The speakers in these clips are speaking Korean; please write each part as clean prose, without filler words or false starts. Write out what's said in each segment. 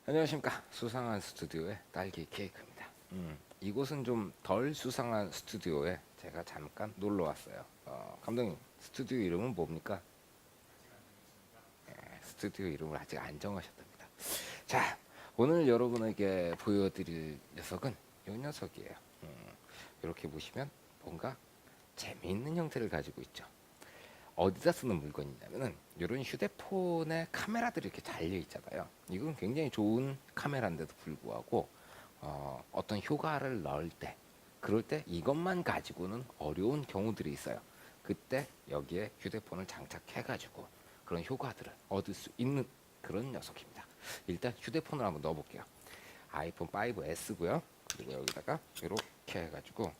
안녕하십니까. 수상한 스튜디오의 딸기 케이크입니다. 이곳은 좀 덜 수상한 스튜디오에 제가 잠깐 놀러 왔어요. 감독님, 스튜디오 이름은 뭡니까? 스튜디오 이름을 아직 안 정하셨답니다. 자, 오늘 여러분에게 보여드릴 녀석은 이 녀석이에요. 이렇게 보시면 뭔가 재미있는 형태를 가지고 있죠. 어디다 쓰는 물건이냐면은 이런 휴대폰에 카메라들이 이렇게 달려 있잖아요. 이건 굉장히 좋은 카메라인데도 불구하고 어떤 효과를 넣을 때, 그럴 때 이것만 가지고는 어려운 경우들이 있어요. 그때 여기에 휴대폰을 장착해가지고 그런 효과들을 얻을 수 있는 그런 녀석입니다. 일단 휴대폰을 한번 넣어볼게요. 아이폰 5S고요. 그리고 여기다가 이렇게 해가지고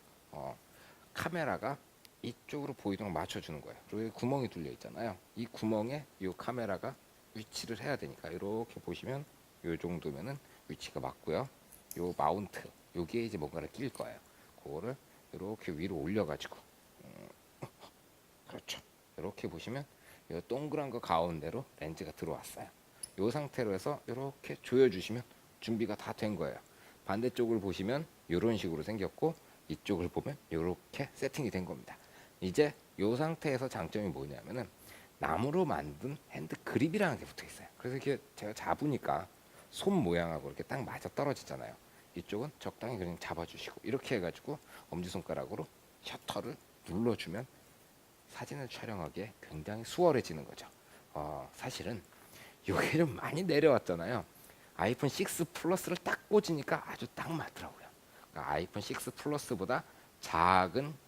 카메라가 이쪽으로 보이도록 맞춰주는 거예요. 그리고 여기 구멍이 뚫려 있잖아요. 이 구멍에 이 카메라가 위치를 해야 되니까 이렇게 보시면 이 정도면은 위치가 맞고요. 요 마운트 여기에 이제 뭔가를 낄 거예요. 그거를 이렇게 위로 올려가지고 그렇죠. 이렇게 보시면 이 동그란 거 가운데로 렌즈가 들어왔어요. 이 상태로 해서 이렇게 조여주시면 준비가 다 된 거예요. 반대쪽을 보시면 이런 식으로 생겼고 이쪽을 보면 이렇게 세팅이 된 겁니다. 이제 이 상태에서 장점이 뭐냐면은 나무로 만든 핸드 그립이라는 게 붙어 있어요. 그래서 이렇게 제가 잡으니까 손 모양하고 이렇게 딱 맞아 떨어지잖아요. 이쪽은 적당히 그냥 잡아주시고 이렇게 해가지고 엄지손가락으로 셔터를 눌러주면 사진을 촬영하기에 굉장히 수월해지는 거죠. 사실은 이게 좀 많이 내려왔잖아요. 아이폰 6 플러스를 딱 꽂으니까 아주 딱 맞더라고요. 그러니까 아이폰 6 플러스보다 작은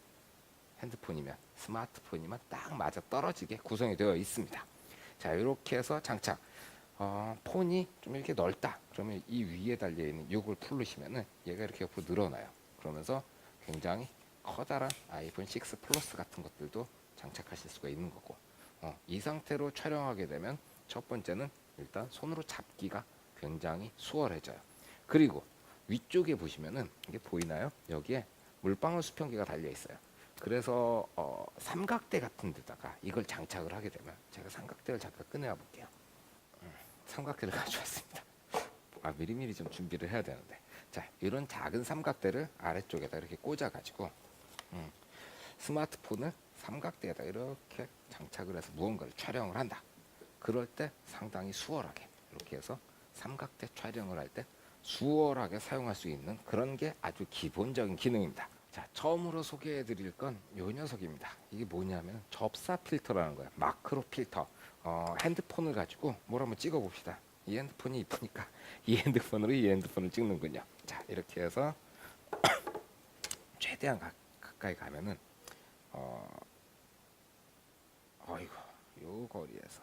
핸드폰이면 스마트폰이면 딱 맞아 떨어지게 구성이 되어 있습니다. 자, 이렇게 해서 장착. 폰이 좀 이렇게 넓다. 그러면 이 위에 달려 있는 이걸 풀르시면은 얘가 이렇게 옆으로 늘어나요. 그러면서 굉장히 커다란 아이폰 6 플러스 같은 것들도 장착하실 수가 있는 거고. 이 상태로 촬영하게 되면 첫 번째는 일단 손으로 잡기가 굉장히 수월해져요. 그리고 위쪽에 보시면은 이게 보이나요? 여기에 물방울 수평기가 달려 있어요. 그래서 삼각대 같은 데다가 이걸 장착을 하게 되면 제가 삼각대를 잠깐 꺼내와 볼게요. 삼각대를 가져왔습니다. 미리미리 좀 준비를 해야 되는데, 자, 이런 작은 삼각대를 아래쪽에다 이렇게 꽂아가지고 스마트폰을 삼각대에다 이렇게 장착을 해서 무언가를 촬영을 한다. 그럴 때 상당히 수월하게 이렇게 해서 삼각대 촬영을 할 때 수월하게 사용할 수 있는 그런 게 아주 기본적인 기능입니다. 자, 처음으로 소개해 드릴 건 이 녀석입니다. 이게 뭐냐면 접사 필터라는 거예요. 마크로 필터. 핸드폰을 가지고 뭘 한번 찍어 봅시다. 이 핸드폰이 이쁘니까 이 핸드폰으로 이 핸드폰을 찍는군요. 자, 이렇게 해서 최대한 가까이 가면은 어이구, 요 거리에서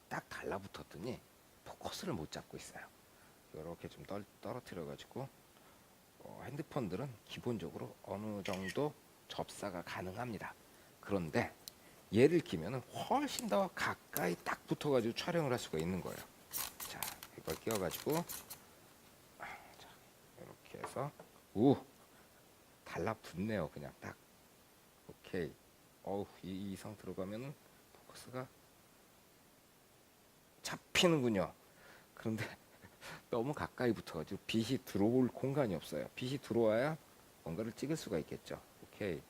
딱 달라붙었더니 포커스를 못 잡고 있어요. 이렇게 좀 떨어뜨려 가지고 핸드폰들은 기본적으로 어느 정도 접사가 가능합니다. 그런데 얘를 끼면은 훨씬 더 가까이 딱 붙어가지고 촬영을 할 수가 있는 거예요. 자, 이걸 끼워가지고 자, 이렇게 해서 달라붙네요. 그냥 딱 오케이. 이 이상 들어가면은 포커스가 잡히는군요. 그런데 너무 가까이 붙어가지고 빛이 들어올 공간이 없어요. 빛이 들어와야 뭔가를 찍을 수가 있겠죠. 오케이.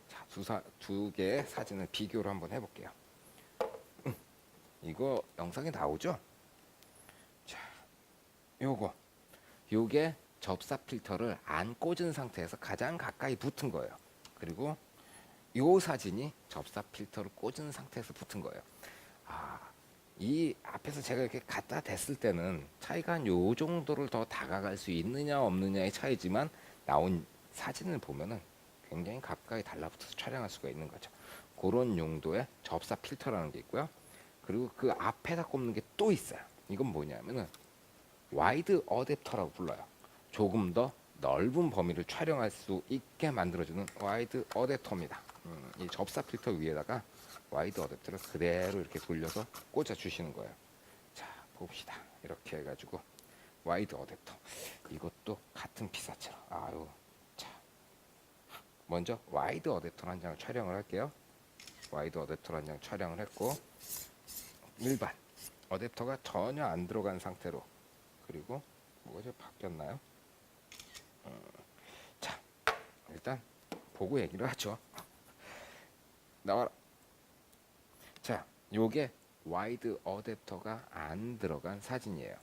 자, 두 개의 사진을 비교를 한번 해볼게요. 이거 영상이 나오죠? 자, 요게 접사 필터를 안 꽂은 상태에서 가장 가까이 붙은 거예요. 그리고 요 사진이 접사 필터를 꽂은 상태에서 붙은 거예요. 이 앞에서 제가 이렇게 갖다 댔을 때는 차이가 한 요 정도를 더 다가갈 수 있느냐 없느냐의 차이지만 나온 사진을 보면은 굉장히 가까이 달라붙어서 촬영할 수가 있는 거죠. 그런 용도의 접사 필터라는 게 있고요. 그리고 그 앞에다 꼽는 게 또 있어요. 이건 뭐냐면은 와이드 어댑터라고 불러요. 조금 더 넓은 범위를 촬영할 수 있게 만들어주는 와이드 어댑터입니다. 이 접사 필터 위에다가 와이드 어댑터를 그대로 이렇게 돌려서 꽂아 주시는 거예요. 자, 봅시다. 이렇게 해가지고 와이드 어댑터. 이것도 같은 피사체로. 자, 먼저 와이드 어댑터 한 장을 촬영을 할게요. 와이드 어댑터 한 장 촬영을 했고 일반 어댑터가 전혀 안 들어간 상태로, 그리고 뭐가 좀 바뀌었나요? 자, 일단 보고 얘기를 하죠. 나와라. 자, 요게 와이드 어댑터가 안 들어간 사진이에요.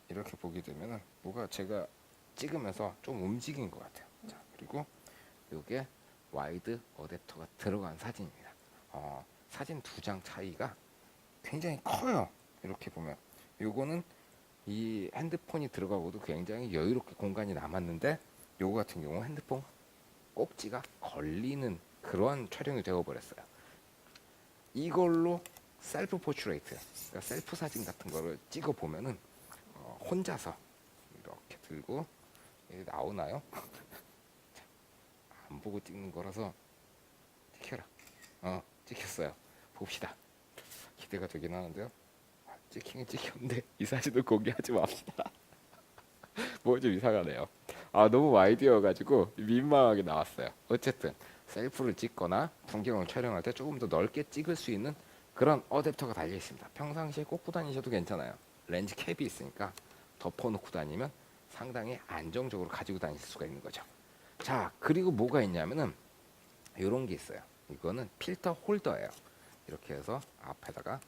이렇게 보게 되면은 뭐가 제가 찍으면서 좀 움직인 것 같아요. 자, 그리고 요게 와이드 어댑터가 들어간 사진입니다. 사진 두 장 차이가 굉장히 커요. 이렇게 보면 요거는 이 핸드폰이 들어가고도 굉장히 여유롭게 공간이 남았는데, 요거 같은 경우 핸드폰 꼭지가 걸리는 그러한 촬영이 되어버렸어요. 이걸로 셀프 포트레이트, 그러니까 셀프 사진 같은 거를 찍어 보면은 혼자서 이렇게 들고, 나오나요? 안 보고 찍는 거라서 찍혀라. 찍혔어요. 봅시다. 기대가 되긴 하는데요. 찍히긴 찍혔는데 이 사진을 공개하지 맙시다. 뭐 좀 이상하네요. 너무 와이드여가지고 민망하게 나왔어요. 어쨌든 셀프를 찍거나 풍경을 촬영할 때 조금 더 넓게 찍을 수 있는 그런 어댑터가 달려 있습니다. 평상시에 꽂고 다니셔도 괜찮아요. 렌즈 캡이 있으니까 덮어놓고 다니면 상당히 안정적으로 가지고 다닐 수가 있는 거죠. 자, 그리고 뭐가 있냐면은 이런 게 있어요. 이거는 필터 홀더예요. 이렇게 해서 앞에다가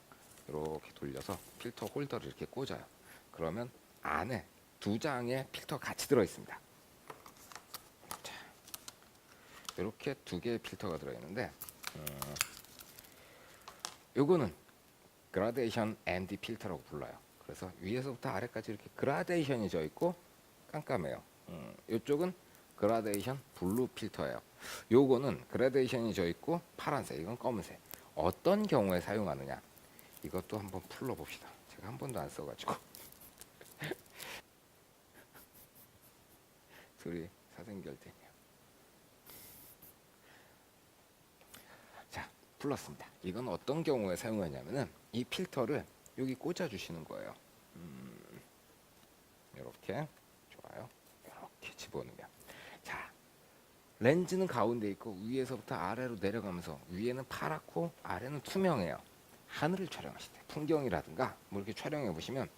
이렇게 돌려서 필터 홀더를 이렇게 꽂아요. 그러면 안에 두 장의 필터 같이 들어 있습니다. 자, 이렇게 두 개의 필터가 들어 있는데, 요거는 그라데이션 ND 필터라고 불러요. 그래서 위에서부터 아래까지 이렇게 그라데이션이 져 있고 깜깜해요. 이쪽은 그라데이션 블루 필터예요. 요거는 그라데이션이 져 있고 파란색, 이건 검은색. 어떤 경우에 사용하느냐? 이것도 한번 풀러 봅시다. 제가 한 번도 안 써가지고. 둘이 사생결대네요. 자, 풀렀습니다. 이건 어떤 경우에 사용하냐면은 이 필터를 여기 꽂아 주시는 거예요. 이렇게 좋아요. 이렇게 집어넣으면, 자, 렌즈는 가운데 있고 위에서부터 아래로 내려가면서 위에는 파랗고 아래는 투명해요. 하늘을 촬영하실 때 풍경이라든가 뭐 이렇게 촬영해 보시면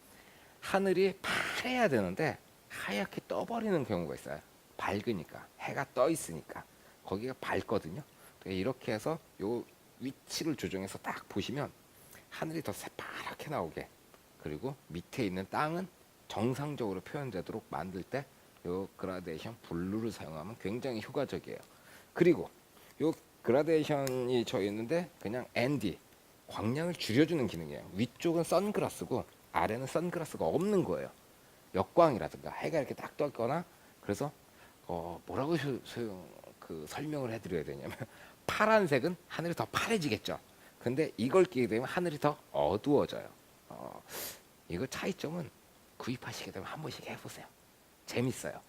하늘이 파래야 되는데 하얗게 떠버리는 경우가 있어요. 밝으니까, 해가 떠 있으니까 거기가 밝거든요. 이렇게 해서 요 위치를 조정해서 딱 보시면 하늘이 더 새파랗게 나오게, 그리고 밑에 있는 땅은 정상적으로 표현되도록 만들 때 요 그라데이션 블루를 사용하면 굉장히 효과적이에요. 그리고 요 그라데이션이 져 있는데 그냥 ND, 광량을 줄여주는 기능이에요. 위쪽은 선글라스고 아래는 선글라스가 없는 거예요. 역광이라든가 해가 이렇게 딱 떴거나, 그래서 뭐라고 설명을 해드려야 되냐면 파란색은 하늘이 더 파래지겠죠. 근데 이걸 끼게 되면 하늘이 더 어두워져요. 이거 차이점은 구입하시게 되면 한 번씩 해보세요. 재밌어요.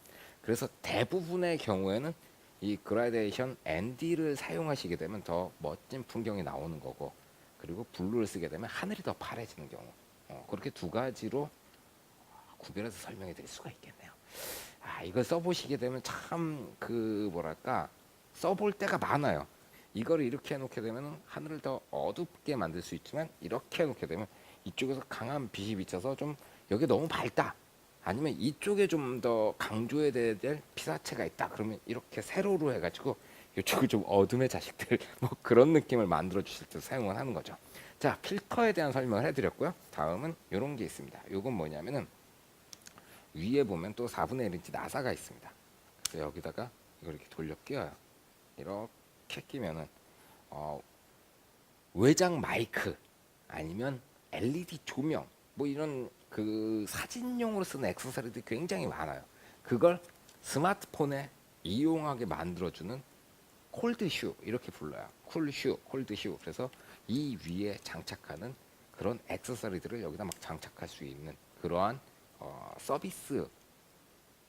그래서 대부분의 경우에는 이 그라데이션 ND를 사용하시게 되면 더 멋진 풍경이 나오는 거고, 그리고 블루를 쓰게 되면 하늘이 더 파래지는 경우, 그렇게 두 가지로 구별해서 설명해 드릴 수가 있겠네요. 이걸 써보시게 되면 참 뭐랄까, 써볼 때가 많아요. 이거를 이렇게 해놓게 되면 하늘을 더 어둡게 만들 수 있지만, 이렇게 해놓게 되면 이쪽에서 강한 빛이 비쳐서 좀 여기 너무 밝다, 아니면 이쪽에 좀 더 강조해야 될 피사체가 있다, 그러면 이렇게 세로로 해가지고 이쪽을 좀 어둠의 자식들 뭐 그런 느낌을 만들어 주실 때 사용을 하는 거죠. 자, 필터에 대한 설명을 해드렸고요. 다음은 이런 게 있습니다. 이건 뭐냐면은 위에 보면 또 4분의 1인치 나사가 있습니다. 그래서 여기다가 이걸 이렇게 돌려 끼워요. 이렇게 끼면은 외장 마이크 아니면 LED 조명 뭐 이런 사진용으로 쓰는 액세서리들이 굉장히 많아요. 그걸 스마트폰에 이용하게 만들어주는 콜드슈, 이렇게 불러요. 쿨슈, 콜드슈. 그래서 이 위에 장착하는 그런 액세서리들을 여기다 막 장착할 수 있는 그러한 서비스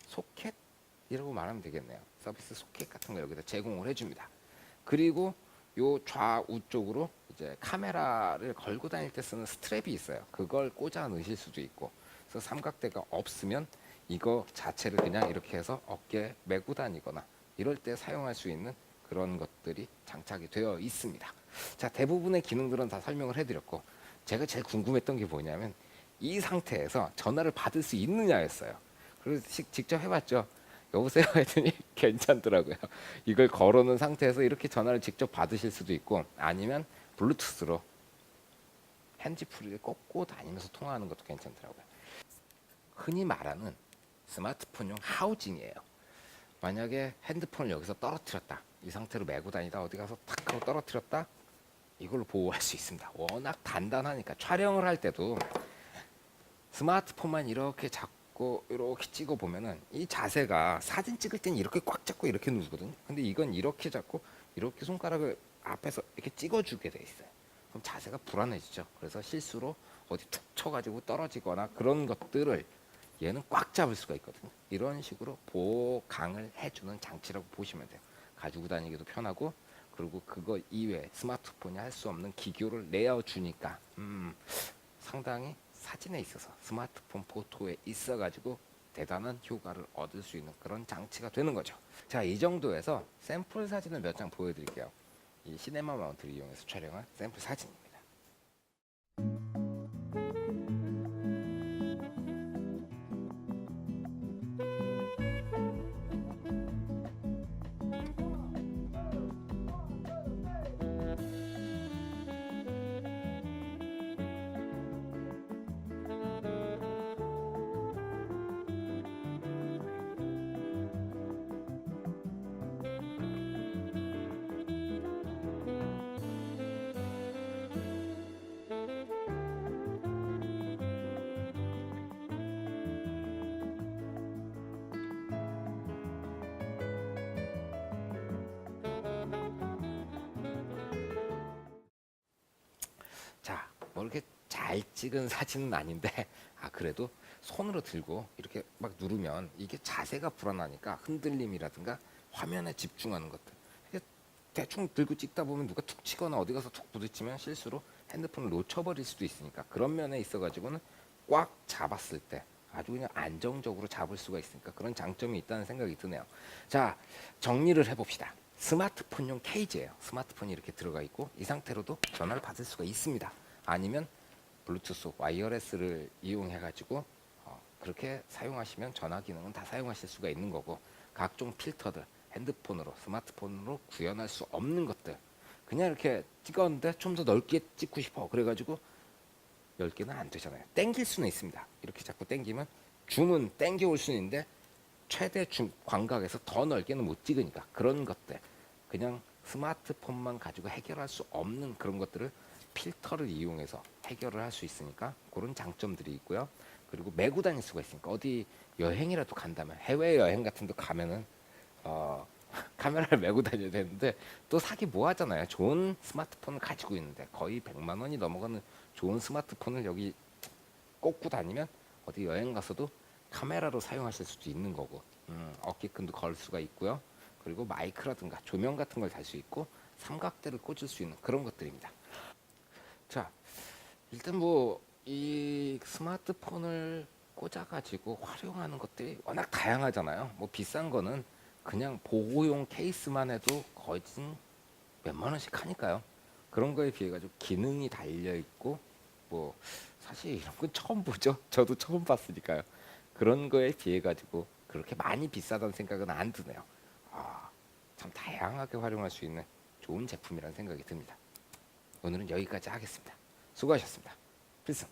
소켓이라고 말하면 되겠네요. 서비스 소켓 같은 거 여기다 제공을 해줍니다. 그리고 요 좌우 쪽으로 이제 카메라를 걸고 다닐 때 쓰는 스트랩이 있어요. 그걸 꽂아 넣으실 수도 있고, 그래서 삼각대가 없으면 이거 자체를 그냥 이렇게 해서 어깨에 메고 다니거나 이럴 때 사용할 수 있는 그런 것들이 장착이 되어 있습니다. 자, 대부분의 기능들은 다 설명을 해드렸고, 제가 제일 궁금했던 게 뭐냐면 이 상태에서 전화를 받을 수 있느냐였어요. 그래서 직접 해봤죠. 여보세요 했더니 괜찮더라고요. 이걸 걸어놓은 상태에서 이렇게 전화를 직접 받으실 수도 있고, 아니면 블루투스로 핸즈프리를 꽂고 다니면서 통화하는 것도 괜찮더라고요. 흔히 말하는 스마트폰용 하우징이에요. 만약에 핸드폰을 여기서 떨어뜨렸다, 이 상태로 메고 다니다 어디 가서 탁 하고 떨어뜨렸다, 이걸로 보호할 수 있습니다. 워낙 단단하니까. 촬영을 할 때도 스마트폰만 이렇게 잡고 이렇게 찍어 보면은 이 자세가, 사진 찍을 때는 이렇게 꽉 잡고 이렇게 누르거든요. 근데 이건 이렇게 잡고 이렇게 손가락을 앞에서 이렇게 찍어주게 돼 있어요. 그럼 자세가 불안해지죠. 그래서 실수로 어디 툭 쳐가지고 떨어지거나 그런 것들을 얘는 꽉 잡을 수가 있거든요. 이런 식으로 보강을 해주는 장치라고 보시면 돼요. 가지고 다니기도 편하고, 그리고 그거 이외에 스마트폰이 할 수 없는 기교를 내어주니까 상당히 사진에 있어서, 스마트폰 포토에 있어가지고 대단한 효과를 얻을 수 있는 그런 장치가 되는 거죠. 자, 이 정도에서 샘플 사진을 몇 장 보여드릴게요. 이 시네마 마운트를 이용해서 촬영한 샘플 사진입니다. 자, 뭐 이렇게 잘 찍은 사진은 아닌데, 그래도 손으로 들고 이렇게 막 누르면 이게 자세가 불안하니까 흔들림이라든가 화면에 집중하는 것들, 이게 대충 들고 찍다 보면 누가 툭 치거나 어디 가서 툭 부딪히면 실수로 핸드폰을 놓쳐버릴 수도 있으니까, 그런 면에 있어가지고는 꽉 잡았을 때 아주 그냥 안정적으로 잡을 수가 있으니까 그런 장점이 있다는 생각이 드네요. 자, 정리를 해봅시다. 스마트폰용 케이지예요. 스마트폰이 이렇게 들어가 있고 이 상태로도 전화를 받을 수가 있습니다. 아니면 블루투스 와이어레스를 이용해 가지고 그렇게 사용하시면 전화 기능은 다 사용하실 수가 있는 거고, 각종 필터들, 핸드폰으로, 스마트폰으로 구현할 수 없는 것들, 그냥 이렇게 찍었는데 좀 더 넓게 찍고 싶어 그래가지고 10개는 안 되잖아요. 땡길 수는 있습니다. 이렇게 자꾸 땡기면 줌은 땡겨올 수는 있는데 최대 줌 광각에서 더 넓게는 못 찍으니까, 그런 것들, 그냥 스마트폰만 가지고 해결할 수 없는 그런 것들을 필터를 이용해서 해결을 할 수 있으니까 그런 장점들이 있고요. 그리고 메고 다닐 수가 있으니까 어디 여행이라도 간다면, 해외여행 같은 데 가면은 카메라를 메고 다녀야 되는데 또 사기 뭐 하잖아요. 좋은 스마트폰을 가지고 있는데 거의 100만 원이 넘어가는 좋은 스마트폰을 여기 꽂고 다니면 어디 여행 가서도 카메라로 사용하실 수도 있는 거고, 어깨끈도 걸 수가 있고요. 그리고 마이크라든가 조명 같은 걸 달 수 있고 삼각대를 꽂을 수 있는 그런 것들입니다. 자, 일단 뭐 이 스마트폰을 꽂아가지고 활용하는 것들이 워낙 다양하잖아요. 뭐 비싼 거는 그냥 보호용 케이스만 해도 거의 몇만 원씩 하니까요. 그런 거에 비해 가지고 기능이 달려 있고, 뭐 사실 이런 건 처음 보죠. 저도 처음 봤으니까요. 그런 거에 비해 가지고 그렇게 많이 비싸다는 생각은 안 드네요. 참 다양하게 활용할 수 있는 좋은 제품이라는 생각이 듭니다. 오늘은 여기까지 하겠습니다. 수고하셨습니다. 필승.